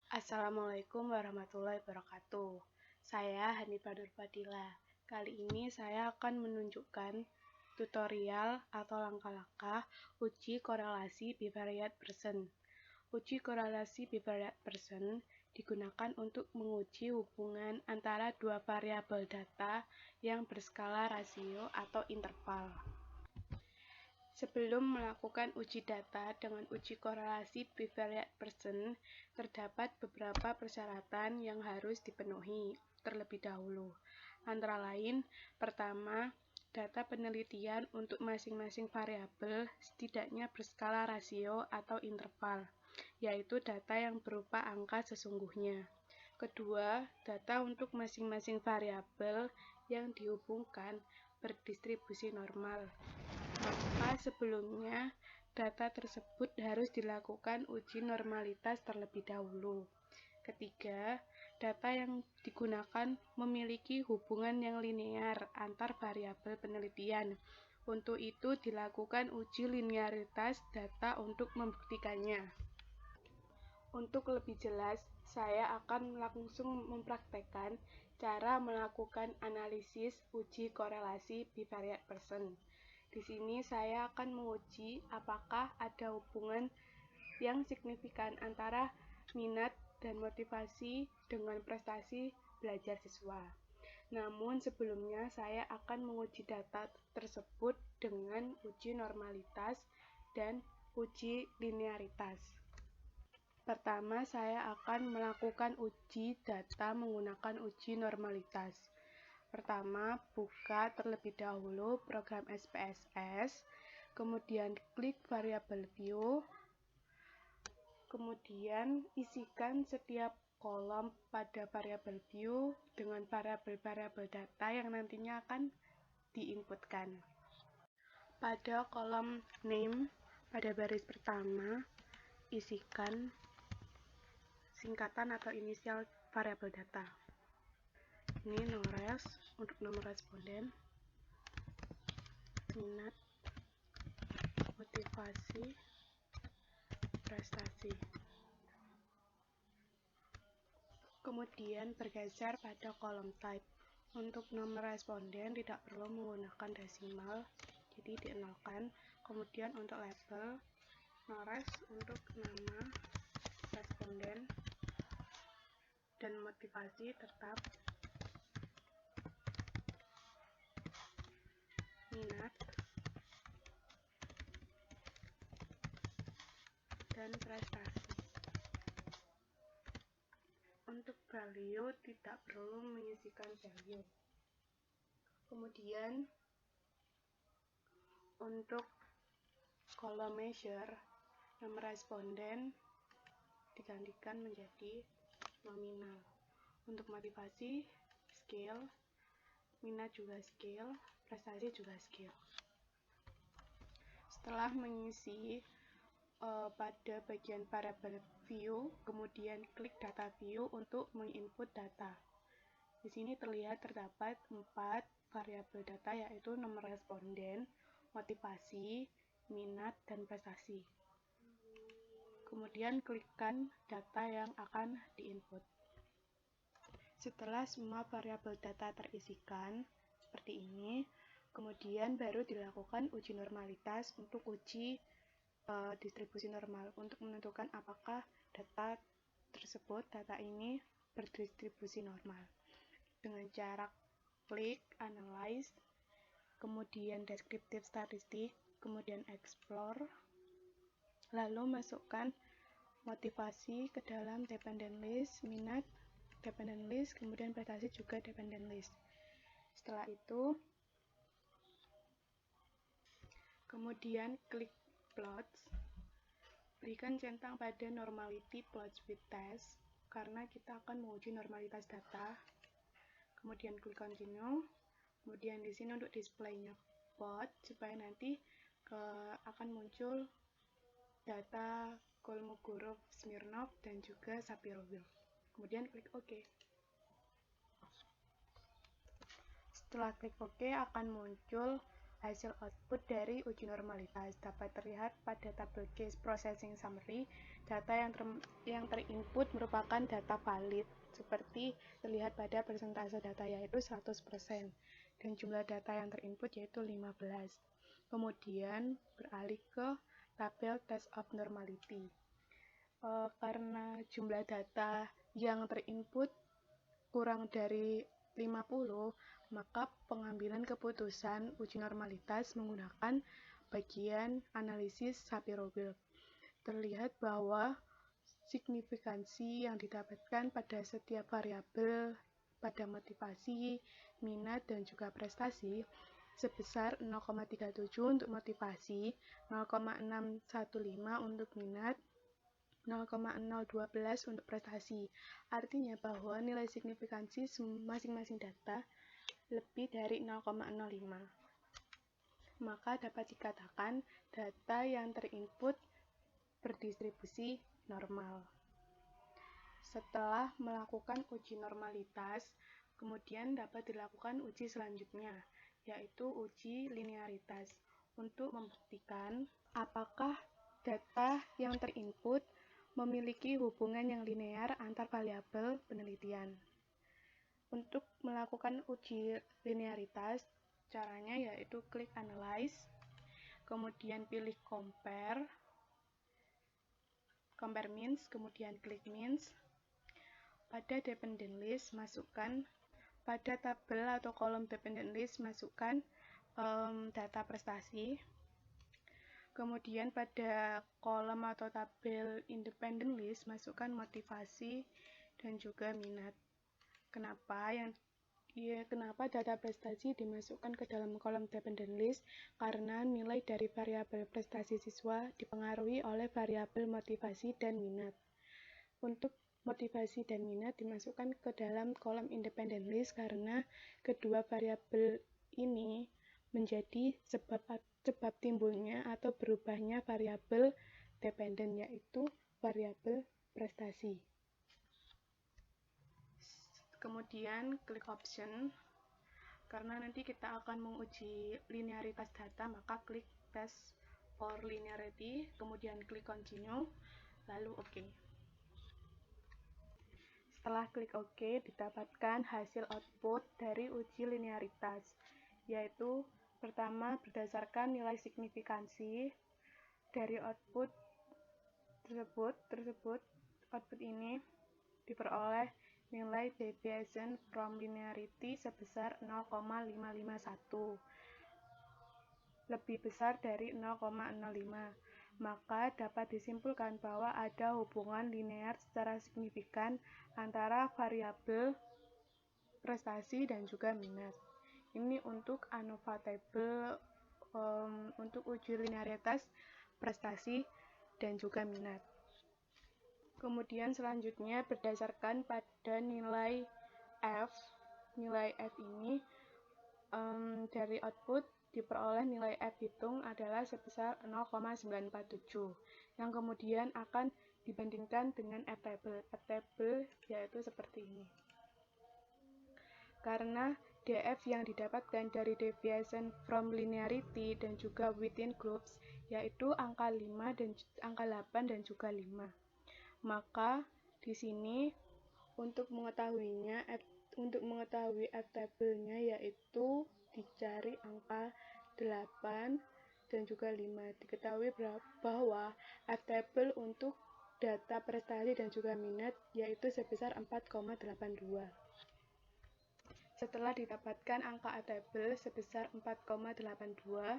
Assalamualaikum warahmatullahi wabarakatuh. Saya Hanifah Nurfadila. Kali ini saya akan menunjukkan tutorial atau langkah-langkah uji korelasi bivariate person. Uji korelasi bivariate person digunakan untuk menguji hubungan antara dua variabel data yang berskala rasio atau interval. Sebelum melakukan uji data dengan uji korelasi bivariate person, terdapat beberapa persyaratan yang harus dipenuhi terlebih dahulu. Antara lain, pertama, data penelitian untuk masing-masing variabel setidaknya berskala rasio atau interval, yaitu data yang berupa angka sesungguhnya. Kedua, data untuk masing-masing variabel yang dihubungkan berdistribusi normal. Maka sebelumnya, data tersebut harus dilakukan uji normalitas terlebih dahulu. Ketiga, data yang digunakan memiliki hubungan yang linear antar variabel penelitian. Untuk itu dilakukan uji linearitas data untuk membuktikannya. Untuk lebih jelas, saya akan langsung mempraktekkan cara melakukan analisis uji korelasi bivariate person. Di sini saya akan menguji apakah ada hubungan yang signifikan antara minat dan motivasi dengan prestasi belajar siswa. Namun sebelumnya saya akan menguji data tersebut dengan uji normalitas dan uji linearitas. Pertama, saya akan melakukan uji data menggunakan uji normalitas. Pertama, buka terlebih dahulu program SPSS, kemudian klik variable view, kemudian isikan setiap kolom pada variable view dengan variabel-variabel data yang nantinya akan diinputkan. Pada kolom name, pada baris pertama, isikan singkatan atau inisial variabel data. Ini NORES untuk nomor responden, minat, motivasi, prestasi. Kemudian bergeser pada kolom type. Untuk nomor responden tidak perlu menggunakan desimal, jadi dienolkan. Kemudian untuk label, NORES untuk nama responden dan motivasi tetap, minat, dan prestasi. Untuk value tidak perlu mengisikan value. Kemudian untuk kolom measure, nomor responden digantikan menjadi nominal. Untuk motivasi scale, minat juga scale, prestasi juga scale. Setelah mengisi pada bagian variable view, kemudian klik data view untuk menginput data. Di sini terdapat 4 variabel data, yaitu nomor responden, motivasi, minat, dan prestasi. Kemudian klikkan data yang akan diinput. Setelah semua variabel data terisikan seperti ini, kemudian baru dilakukan uji normalitas untuk uji distribusi normal untuk menentukan apakah data ini berdistribusi normal. Dengan cara klik analyze, kemudian descriptive statistik, kemudian explore, lalu masukkan motivasi ke dalam dependent list, minat dependent list, kemudian prestasi juga dependent list. Setelah itu kemudian klik plots, berikan centang pada normality plots with test karena kita akan menguji normalitas data. Kemudian klik continue. Kemudian di sini untuk displaynya plot supaya nanti akan muncul data Kolmogorov, Smirnov, dan juga Shapiro-Wilk. Kemudian klik OK. Setelah klik OK akan muncul Hasil output dari uji normalitas dapat terlihat pada tabel case processing summary. Data yang terinput merupakan data valid, seperti terlihat pada persentase data yaitu 100%, dan jumlah data yang terinput yaitu 15. Kemudian beralih ke tabel test of normality. Karena jumlah data yang terinput kurang dari 50, maka pengambilan keputusan uji normalitas menggunakan bagian analisis Shapiro-Wilk. Terlihat bahwa signifikansi yang didapatkan pada setiap variabel pada motivasi, minat, dan juga prestasi sebesar 0,37 untuk motivasi, 0,615 untuk minat, 0,012 untuk prestasi. Artinya bahwa nilai signifikansi masing-masing data lebih dari 0,05. Maka dapat dikatakan data yang terinput berdistribusi normal. Setelah melakukan uji normalitas, kemudian dapat dilakukan uji selanjutnya, yaitu uji linearitas, untuk membuktikan apakah data yang terinput memiliki hubungan yang linear antar variabel penelitian. Untuk melakukan uji linearitas, caranya yaitu klik Analyze, kemudian pilih Compare means, kemudian klik Means. Pada dependent list, masukkan pada tabel atau kolom dependent list, masukkan data prestasi. Kemudian pada kolom atau tabel independent list, masukkan motivasi dan juga minat. Kenapa data prestasi dimasukkan ke dalam kolom dependent list? Karena nilai dari variabel prestasi siswa dipengaruhi oleh variabel motivasi dan minat. Untuk motivasi dan minat dimasukkan ke dalam kolom independent list karena kedua variabel ini menjadi sebab timbulnya atau berubahnya variabel dependent, yaitu variabel prestasi. Kemudian klik option. Karena nanti kita akan menguji linearitas data, maka klik test for linearity, kemudian klik continue, lalu OK. Setelah klik OK, didapatkan hasil output dari uji linearitas, yaitu pertama berdasarkan nilai signifikansi dari output tersebut output ini diperoleh nilai deviation from linearity sebesar 0,551, lebih besar dari 0,05. Maka dapat disimpulkan bahwa ada hubungan linear secara signifikan antara variabel prestasi dan juga minat. Ini untuk ANOVA table untuk uji linearitas prestasi dan juga minat. Kemudian selanjutnya berdasarkan pada nilai F ini dari output diperoleh nilai F hitung adalah sebesar 0,947, yang kemudian akan dibandingkan dengan F table yaitu seperti ini. Karena DF yang didapatkan dari deviation from linearity dan juga within groups yaitu angka 8 dan juga 5. Maka di sini untuk mengetahui F table-nya yaitu dicari angka 8 dan juga 5. Diketahui bahwa F table untuk data prestasi dan juga minat yaitu sebesar 4,82. Setelah didapatkan angka F table sebesar 4,82,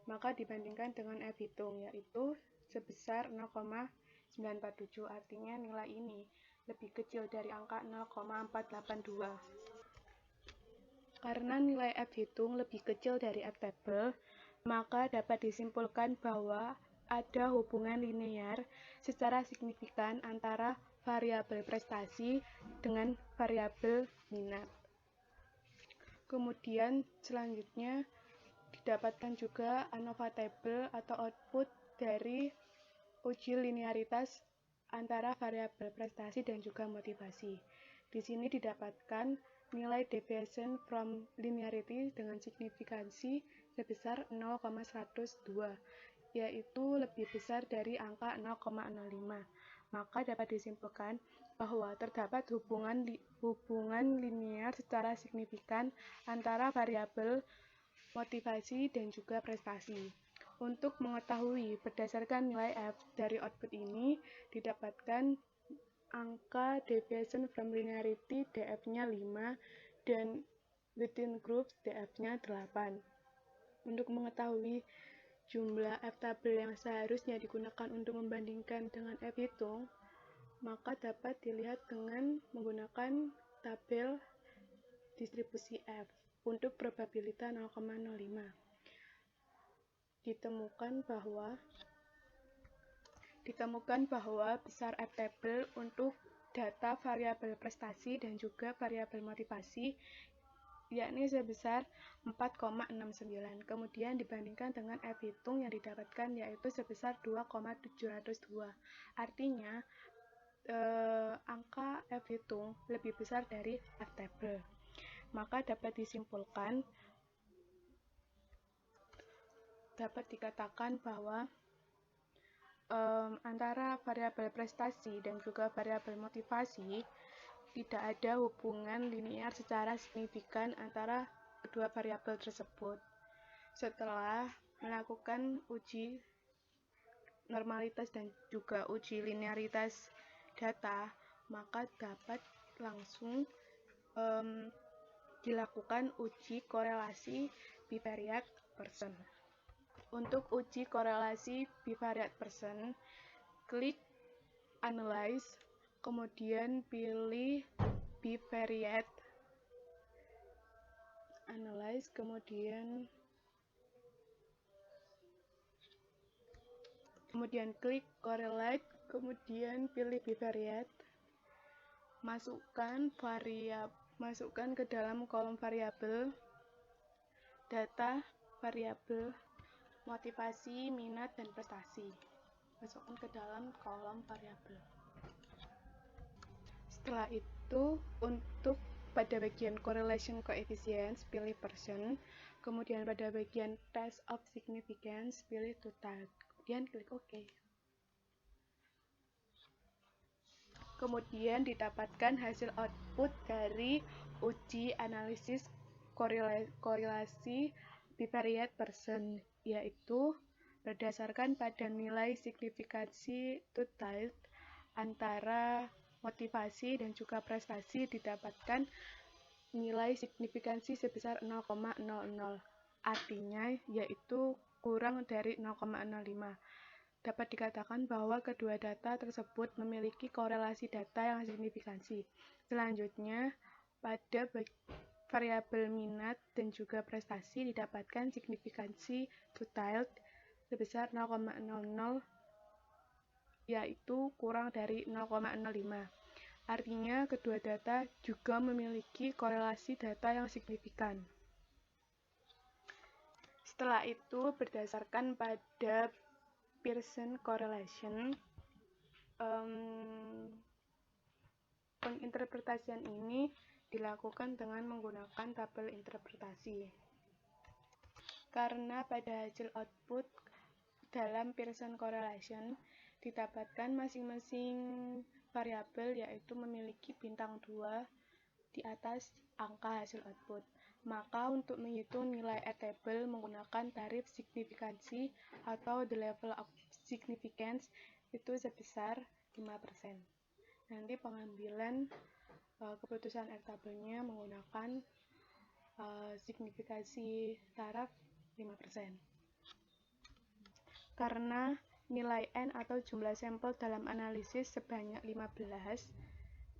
maka dibandingkan dengan F hitung yaitu sebesar 0,947, artinya nilai ini lebih kecil dari angka 0,482. Karena nilai F hitung lebih kecil dari F table, maka dapat disimpulkan bahwa ada hubungan linear secara signifikan antara variabel prestasi dengan variabel minat. Kemudian selanjutnya didapatkan juga ANOVA table atau output dari uji linearitas antara variabel prestasi dan juga motivasi. Di sini didapatkan nilai deviation from linearity dengan signifikansi sebesar 0,102, yaitu lebih besar dari angka 0,05. Maka dapat disimpulkan bahwa terdapat hubungan linear secara signifikan antara variabel motivasi dan juga prestasi. Untuk mengetahui berdasarkan nilai F dari output ini, didapatkan angka deviation from linearity df-nya 5 dan within groups df-nya 8. Untuk mengetahui jumlah F-tabel yang seharusnya digunakan untuk membandingkan dengan F-hitung, maka dapat dilihat dengan menggunakan tabel distribusi F untuk probabilitas 0,05. Ditemukan bahwa besar F-tabel untuk data variabel prestasi dan juga variabel motivasi yakni sebesar 4,69. Kemudian dibandingkan dengan F-hitung yang didapatkan yaitu sebesar 2,702. Artinya angka F-hitung lebih besar dari F-tabel. Maka dapat dikatakan bahwa antara variabel prestasi dan juga variabel motivasi tidak ada hubungan linear secara signifikan antara kedua variabel tersebut. Setelah melakukan uji normalitas dan juga uji linearitas data, maka dapat langsung dilakukan uji korelasi bivariate Pearson. Untuk uji korelasi bivariate Pearson, klik Analyze, kemudian pilih Bivariate, Analyze, kemudian klik Correlate, kemudian pilih Bivariate, masukkan ke dalam kolom variabel data variabel motivasi, minat, dan prestasi. Masukkan ke dalam kolom variabel. Setelah itu, untuk pada bagian correlation coefficients, pilih Pearson. Kemudian pada bagian test of significance, pilih total. Kemudian klik OK. Kemudian didapatkan hasil output dari uji analisis korelasi bivariate Pearson, yaitu berdasarkan pada nilai signifikansi total antara motivasi dan juga prestasi didapatkan nilai signifikansi sebesar 0,00, artinya yaitu kurang dari 0,05. Dapat dikatakan bahwa kedua data tersebut memiliki korelasi data yang signifikansi. Selanjutnya, pada variabel minat dan juga prestasi didapatkan signifikansi total sebesar 0,00, yaitu kurang dari 0,05. Artinya, kedua data juga memiliki korelasi data yang signifikan. Setelah itu, berdasarkan pada Pearson correlation, penginterpretasian ini dilakukan dengan menggunakan tabel interpretasi. Karena pada hasil output dalam Pearson correlation didapatkan masing-masing variabel yaitu memiliki bintang 2 di atas angka hasil output. Maka untuk menghitung nilai R-table menggunakan tarif signifikansi atau the level of significance itu sebesar 5%. Nanti pengambilan keputusan R-table-nya menggunakan signifikansi taraf 5%. Karena nilai N atau jumlah sampel dalam analisis sebanyak 15,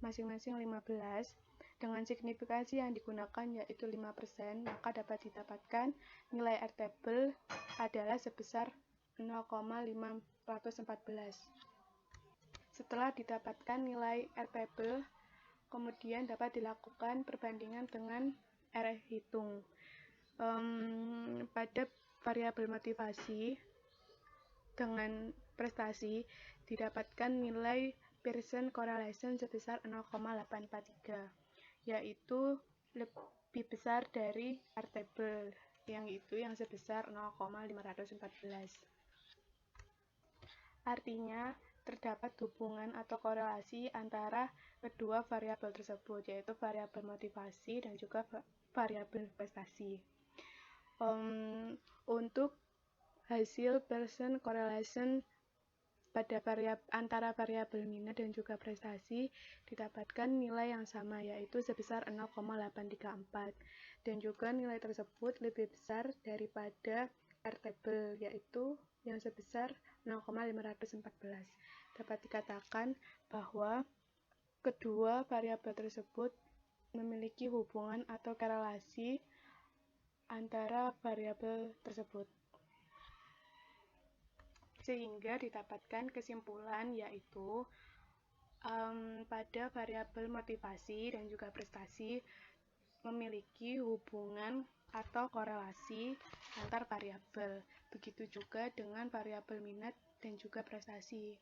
masing-masing 15, dengan signifikansi yang digunakan yaitu 5%, maka dapat didapatkan nilai R-table adalah sebesar 0,514. Setelah didapatkan nilai R-table, kemudian dapat dilakukan perbandingan dengan R-hitung. Pada variabel motivasi dengan prestasi didapatkan nilai Pearson correlation sebesar 0,843, yaitu lebih besar dari R-table yang sebesar 0,514. Artinya, terdapat hubungan atau korelasi antara kedua variabel tersebut, yaitu variabel motivasi dan juga variabel prestasi. Untuk hasil Pearson correlation pada antara variabel minat dan juga prestasi didapatkan nilai yang sama, yaitu sebesar 0,834, dan juga nilai tersebut lebih besar daripada R-table, yaitu yang sebesar 0,514. Dapat dikatakan bahwa kedua variabel tersebut memiliki hubungan atau korelasi antara variabel tersebut, sehingga didapatkan kesimpulan yaitu pada variabel motivasi dan juga prestasi memiliki hubungan atau korelasi antar variabel. Begitu juga dengan variabel minat dan juga prestasi.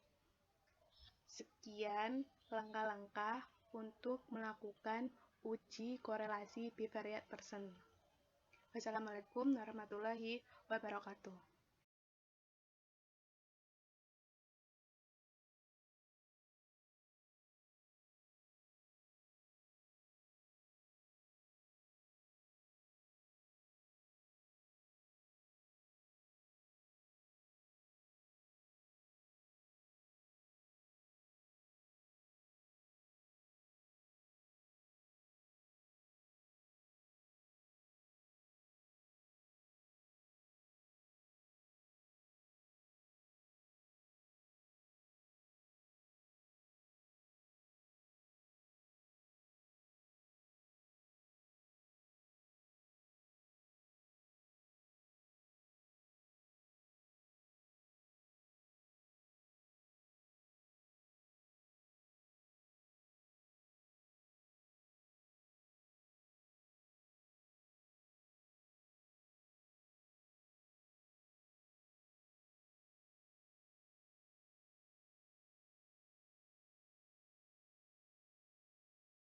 Sekian langkah-langkah untuk melakukan uji korelasi bivariate Pearson. Wassalamualaikum warahmatullahi wabarakatuh.